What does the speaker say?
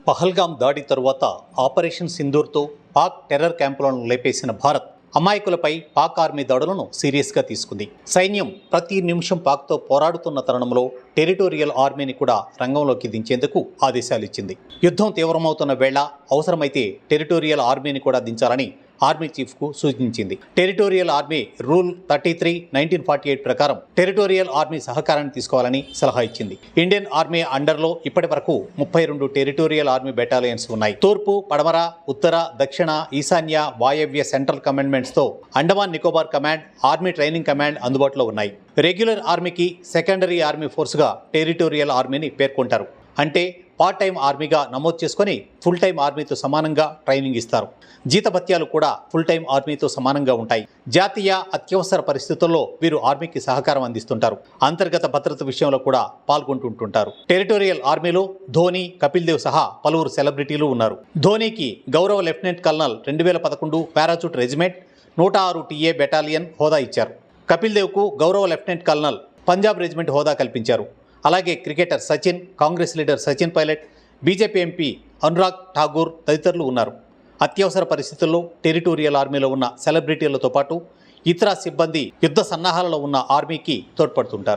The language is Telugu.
పహల్గాం దాడి తరువాత ఆపరేషన్ సింధూర్తో పాక్ టెర్రర్ క్యాంపులను లేపేసిన భారత్ అమాయకులపై పాక్ ఆర్మీ దాడులను సీరియస్గా తీసుకుంది. సైన్యం ప్రతి నిమిషం పాక్తో పోరాడుతున్న తరుణంలో టెరిటోరియల్ ఆర్మీని కూడా రంగంలోకి దించేందుకు ఆదేశాలిచ్చింది. యుద్ధం తీవ్రమవుతున్న వేళ అవసరమైతే టెరిటోరియల్ ఆర్మీని కూడా దించాలని ఆర్మీ చీఫ్కు సూచించింది. టెరిటోరియల్ ఆర్మీ రూల్ 33 1948 ప్రకారం టెరిటోరియల్ ఆర్మీ సహకారాన్ని తీసుకోవాలని సలహా ఇచ్చింది. ఇండియన్ ఆర్మీ అండర్లో ఇప్పటి వరకు 32 టెరిటోరియల్ ఆర్మీ బెటాలియన్స్ ఉన్నాయి. తూర్పు, పడమర, ఉత్తర, దక్షిణ, ఈశాన్య, వాయవ్య సెంట్రల్ కమాండ్మెంట్స్తో Andaman Nicobar command, army training command అందుబాటులో ఉన్నాయి. రెగ్యులర్ ఆర్మీకి సెకండరీ ఆర్మీ ఫోర్స్గా టెరిటోరియల్ ఆర్మీని పేర్కొంటారు. అంటే పార్ట్ టైం ఆర్మీగా నమోదు చేసుకొని ఫుల్ టైం ఆర్మీతో సమానంగా ట్రైనింగ్ ఇస్తారు. జీతభత్యాలు కూడా ఫుల్ టైం ఆర్మీతో సమానంగా ఉంటాయి. జాతీయ అత్యవసర పరిస్థితుల్లో వీరు ఆర్మీకి సహకారం అందిస్తుంటారు. అంతర్గత భద్రత విషయంలో కూడా పాల్గొంటుంటారు. టెరిటోరియల్ ఆర్మీలో ధోని, కపిల్ దేవ్ సహా పలువురు సెలబ్రిటీలు ఉన్నారు. ధోనికి గౌరవ lieutenant colonel 2011 parachute regiment 106 TA battalion హోదా ఇచ్చారు. కపిల్ దేవ్కు గౌరవ లెఫ్టినెంట్ కల్నల్ పంజాబ్ రెజిమెంట్ హోదా కల్పించారు. అలాగే cricketer Sachin, Congress leader Sachin Pilot, BJP MP Anurag Thakur తదితరులు ఉన్నారు. అత్యవసర పరిస్థితుల్లో టెరిటోరియల్ ఆర్మీలో ఉన్న సెలబ్రిటీలతో పాటు ఇతర సిబ్బంది యుద్ధ సన్నాహాలలో ఉన్న ఆర్మీకి తోడ్పడుతుంటారు.